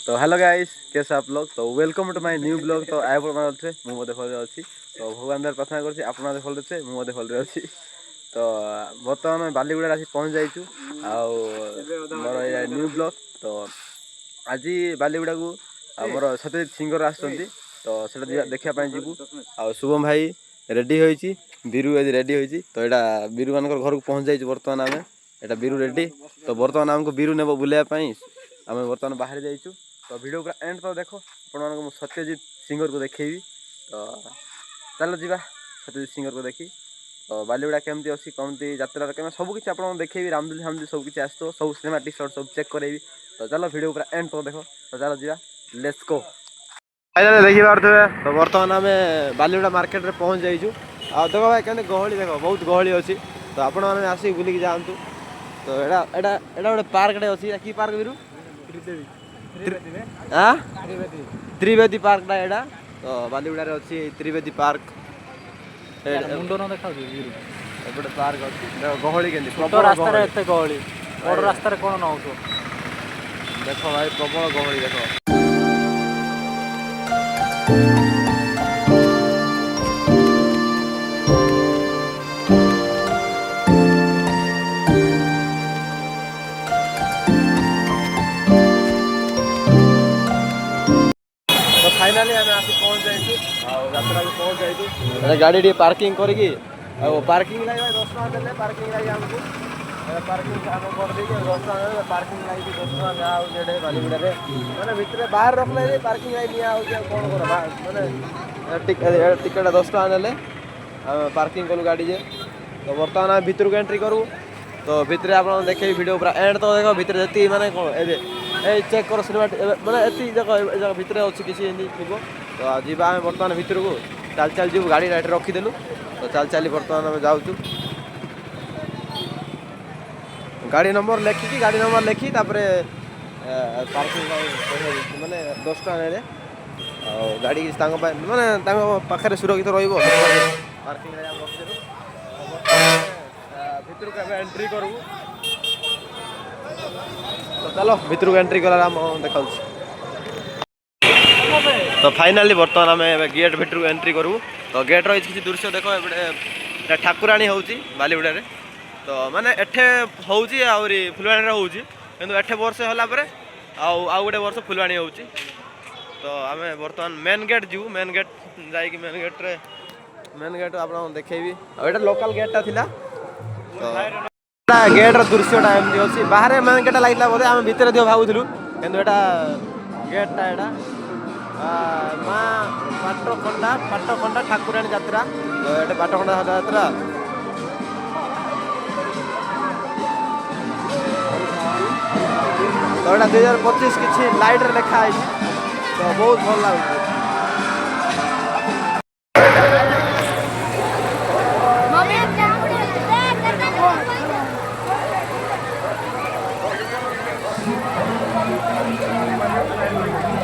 तो hello guys, कैसे आप लोग। तो welcome to my new blog. तो आए अच्छे मुझे भल अच्छी। तो भगवान दर प्रार्थना करछि आपण भल अच्छे मुझे भल अच्छी। तो बर्तमान बालीगुड़ा आसी पहुँच जाइछु मोर ये न्यू ब्लॉग। तो आज बालीगुड़ा को मोर सत्यजित सिंगर आसुँच। तो सेटा देखा जीवु। आ शुभम भाई रेडी होइछि, बीरू आज रेडी होइछि। तो यहाँ बीरू मान घर को पहुँच जाइए बर्तमान आम एटा बीरू रेडी। तो बर्तमान आमको बीरू नेब बुलाइवाई आम बर्तमान बाहर जाइछु। तो वीडियो पूरा एंड तो देखो आप सत्यजित सिंगर को देखी। तो चलो जी सत्यजित सिंगर को देखी। तो बालीगुड़ा केमती अच्छी कमती यात्रा क्या सबकि आप देखेबी रामदोली फामदोली सबकि आसो सब सिनेमाटिक शॉट सब चेक करेबी। तो चलो वीडियो पूरा एंड तो देखो। तो चलो जी लेट्स गो। देखी पारे तो बर्तमान आम बालीगुड़ा मार्केट में पहुँच जाइछु। आ देखो भाई कहते गहली देख बहुत गहली अच्छी। तो आपण मैंने आसिक बुलिक जातु। तो एटा एटा एटा गोटे पार्कटे अच्छी कि पार्क बीरू त्रिवेदी पार्क टा एटा। तो बालीगुड़ा अच्छी त्रिवेदी पार्क मुंड न देखा गोटे पार्क अच्छी गहली के रास्ता गहली बड़ रास्ता कौन न हो देख भाई प्रबल गहली देख। फाइनाली आम आस पहुँच जाइए यात्रा को पहुँच जाइए। गाड़ी टी पार्किंग करके पार्किंग लगे 10 टका देते पार्किंग लगे आमको पार्किंग काम कर देके 10 टका पार्किंग लगे 10 टका दिया बालीगुड़ा मैंने भितर बाहर रखले पार्किंग लगे निया कौन कर मैंने टिकेट 10 टका ने पार्किंग कलु गाड़ी जे। तो बर्तमान आम भितर को एंट्री करूँ। तो भितर आप देखे वीडियो पूरा एंड तो देख भितर जी माने कौन ए चेक कर सिनेमा मैंने एति जगह भितर अच्छी किसी थी। तो जीवा आम बर्तमान भितर को चल चल जीव गाड़ी राइट रखीदेलु। तो चल चली बर्तमान आम जाऊँ गाड़ी नंबर लेखिकी गाड़ी नंबर लेखी पार्किंग माने 10 टका ने गाड़ी माने पाखे सुरक्षित पार्किंग रखीदेलु। भितर को एंट्री करूँ। तो चलो भितर को एंट्री करा देखा। तो फाइनाली बर्तमान आम गेट भितर को एंट्री करूँ। तो गेट रही किसी दृश्य देख ए ठाकुराणी होची बालीगुड़ा रे। तो माने एठे होची आउरी फुलवाणी रे होची किंतु एठे वर्ष होला परे आउ गोटे वर्ष फुलवाणी होची। तो आम बर्तमान मेन गेट जीव मेन गेट जाइए मेन गेट आप देखेबी एटा लोकल गेटा थिला। तो गेट्र दृश्यटा एमती अच्छी बाहर मेन गेटा लगे बोधे आम भितर दिव भावुलु कि गेटा एटा माँ पाटखंडा ठाकुराणी यात्रा। तो ये पाटखंडा यात्रा तो यहाँ 2025 किसी लाइट रे लिखा है। तो बहुत भल लगे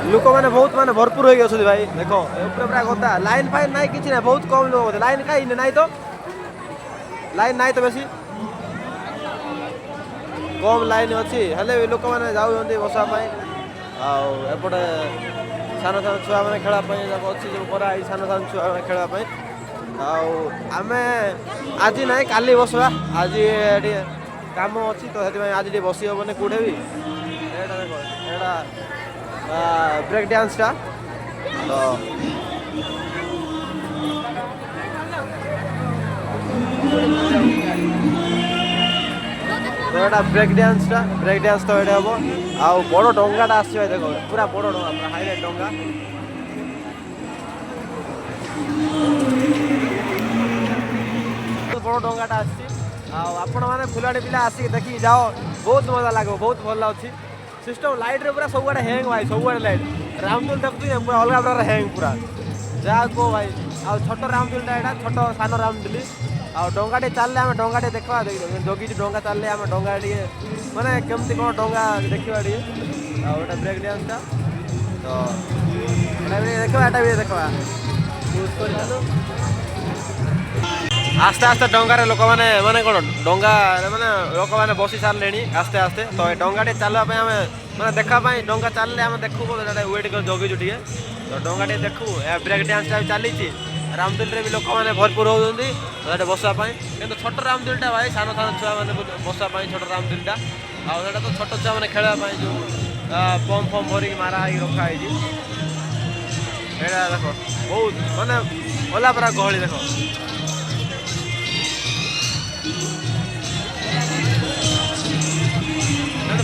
लोक मैंने बहुत माने भरपूर हो गए भाई देखो पूरा गदा लाइन फाइन ना कि ना बहुत कम लोग होते लाइन कहीं ना तो लाइन ना तो बेसी कम लाइन अच्छी हेले भी लोक मैंने जाऊँगी बसापी आपटे सान सान छुआ मैंने खेलापी अच्छी जो कराई सान सान छुआ मैंने खेलापी आम आज ना काली बसवा आज काम अच्छी। तो से आज बस हेबन कौटे भी एटा ब्रेक डांस टा। तो एटा ब्रेक डांस तो ये हम आउ बड़ डंगाटा आस देखो पूरा बड़ डंगा हाईलाइट डंगा। बड़ डंगाटा आसी आपण मैंने फुलवाड़ी पिला आसिक देखिए जाओ बहुत मजा लगे बहुत भल अच्छी सिस्टम लाइट रे पूरा सब हैंग भाई सब लाइट रामदोल देखुए पूरा अलग प्रकार हैंग पूरा जहाँ को भाई आ छोट रामदोलटा यहाँ छोट सान रामदोली आ डंगाटे चलले आम डंगाटे देखा जगी डंगा चलले आम डंगा टे माने केमती कौन डंगा देखा टे गोटे ब्रेक डांसटा तो देखा एटा भी देखा आस्ते आस्ते डंगार लोक मैंने माने कौन डंगा माने लोक मैंने बसी सारे आस्ते आस्ते तो डंगाटे चलवाई आम मैंने देखापी डंगा चलने आम देखू वेट कर जगिचु टे तो डंगाटे देखू ब्रेक डांसटा भी चली रामदोली भी लोक मैंने भरपूर होती बसापी कि छोट रामदोलीटा भाई सान सान छुआ मैंने बसापी छोट रामदोलीटा आटा तो छोट छुआ मैंने खेलवाई जो पम्प फम्प भरिक मारा रखाई देख बहुत माने ओला पूरा गहली देख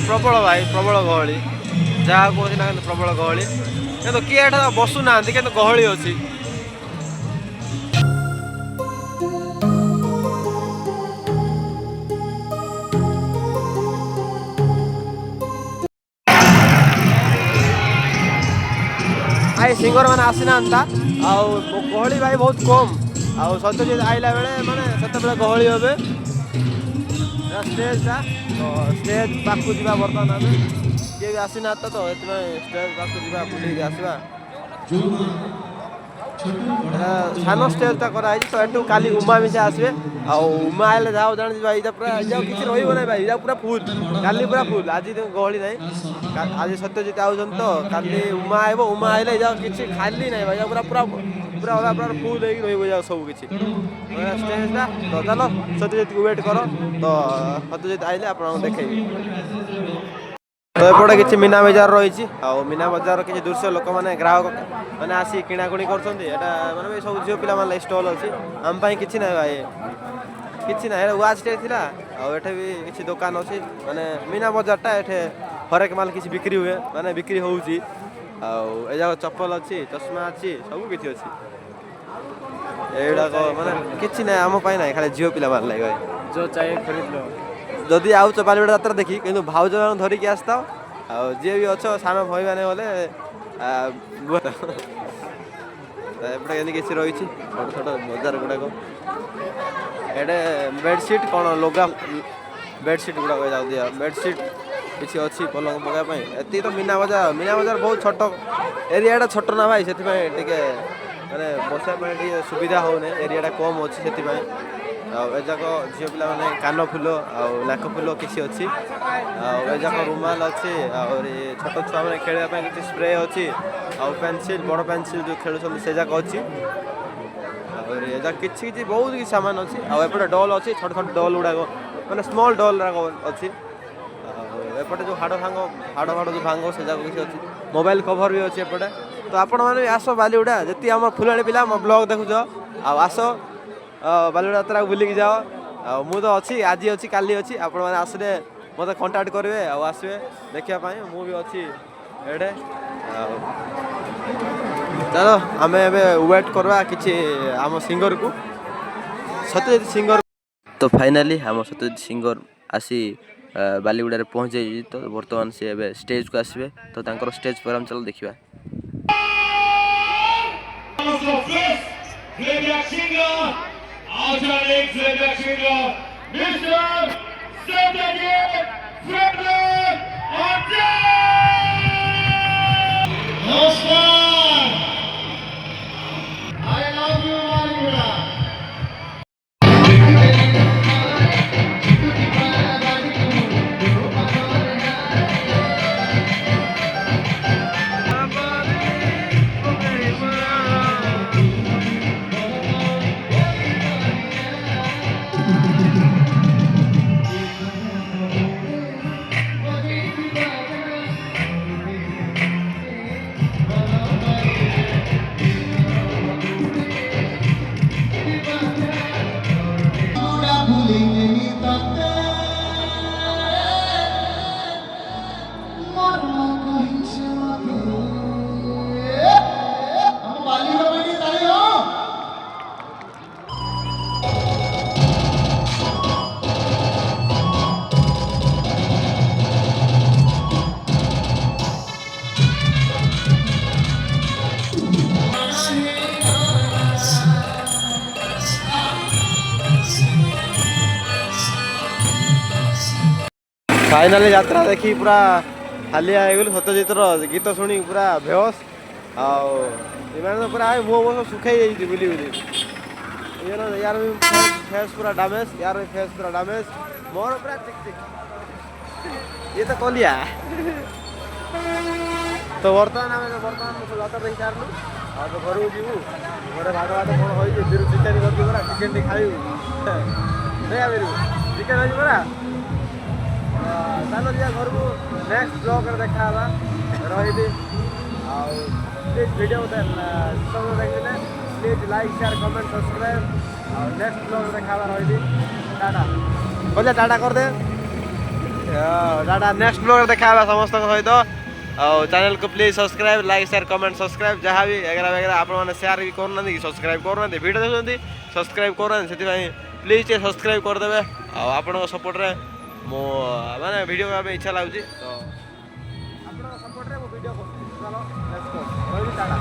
प्रबल भाई प्रबल गहली जहाँ कौन प्रबल गहली कि किए बसुना कि गहली अच्छी भाई सिंगर मैंने आसीना गहली भाई बहुत कम आउ सत्यजित आइला बेले माने से गहली हे स्टेजटा तो स्टेज पाक जा बर्तमान आम किए भी आसीना तो स्टेज पाक जा बुल आसवा सान स्टेजटा कराई तो एटू काली उमा मिसे आसवे उमा आए जाओ जान भाई पूरा किसी रहा भाई पूरा फुल काली पूरा फुल आज गहली ना आज सत्यजित आउन तो काली उमा आब उमा आइले किसी खाली ना भाई पूरा पूरा पूरा अलग प्रकार फुल हो सब किसी स्टेजटा तो चलो सत्यजित को वेट कर तो सत्यजित आइले आप देखे तो एपटे किसी मीना बजार रही मीना बजार किसी दृश्य लोक मैंने ग्राहक मैंने आसी किणाकुणी कर माने सब झील पिला स्टल अच्छी आम कि ना भाई कि ना वाच टे थी आठे भी किसी दुकान अच्छी माने मीना बजारटा एठे हरेक माल किसी बिक्री हुए माने बिक्री होउची आ चप्पल अच्छी चश्मा अच्छी सब किसी अच्छी एगुड़ाक माने कि ना आम ना खाली झील पिला मान लगे जो चाहिए खरीद लो जदि आउच बालीगुड़ा यात्रा देखी कि भाउज मान धरिकी आसता जी भी अच्छ सान भाई मैंने गले एपटे किसी रही छोट छोट बजार गुड़ाक एटे बेडसीट कौन लगा बेडसीट गुड़ाक जाऊँ बेडसीट किसी अच्छी पलंग पकापी एति तो मीना बजार बहुत छोट एरियाटा छोट ना भाई से मैंने बसापी सुविधा होने एरियाटा कम अच्छी से एजाक झील पिला मैंने कान फुल नाक फुल किसी अच्छी एजाक रुमाल अच्छी छोट छुआ मैंने खेलवाई किसी स्प्रे अच्छी पेनसिल बड़ पेनसिल जो खेलुं से जाक अच्छी एजाक किसी बहुत किसी सामान अच्छी आउटे डल अच्छी छोट छोट डल गुड़ाक मैंने स्मॉल डल गुड़ाक अच्छी एपटे जो हाड़ फाड़ जो भांग से जाक किसी अच्छी मोबाइल कभर भी अच्छी एपटे तो आपण मैंने आस बालीगुड़ा जी आम फुलाणी पिला मो ब्लॉग देखुच आस बालीगुड़ा यात्रा बुलिकी जाओ मु तो अच्छी आज अच्छी काली अच्छी आपण मैंने आसले मत कंटाक्ट करेंगे आसवे देखापी मु भी अच्छी एडे चलो आम वेट करवा कि आम सिंगर को सत्यजित सिंगर तो फाइनाली आम सत्यजित सिंगर आसी बालीगुड़ा पहुँच जाइए तो बर्तमान सी स्टेज को आसवे तो स्टेज प्रोग्राम चलो देखा फाइनाली यात्रा देखी पूरा हालिया हो गलु सत्यजितर गीत शुणी पूरा बेहोश आउ तो पूरा मुँह मुँह सब सुखाई जाइए बुली बुली यार भी फेस पूरा डैमेज यार भी फेस पूरा डैमेज मोर पूरा चिक चिक ये तो कलिया तो बर्तमान आम बर्तमान यात्रा देखी सारू आ तो घर को जीवु घरे भाग भाग कौन हो चिकेन कर चिकेन टी खाइबू नहीं आवेरू चिकेन हो चलो जा घर को नेक्स्ट ब्लॉग देखा रही प्लीज वीडियो देखते please like share comment subscribe और नेक्स्ट ब्लॉग देखा रही टाटा बोले टाटा कर दे टाटा नेक्स्ट ब्लॉग देखा समस्त सहित और चैनल को please subscribe like share comment subscribe जहाँ भी वगैरह वगैरह आप शेयर भी करना कि सब्सक्राइब करना वीडियो देखते सब्सक्राइब करना से प्लीज सब्सक्राइब करदे आपण सपोर्ट रे मो माने वीडियो करने इच्छा लगुच तो आप सपोर्ट रे वीडियो चलो लेट्स गो टाटा।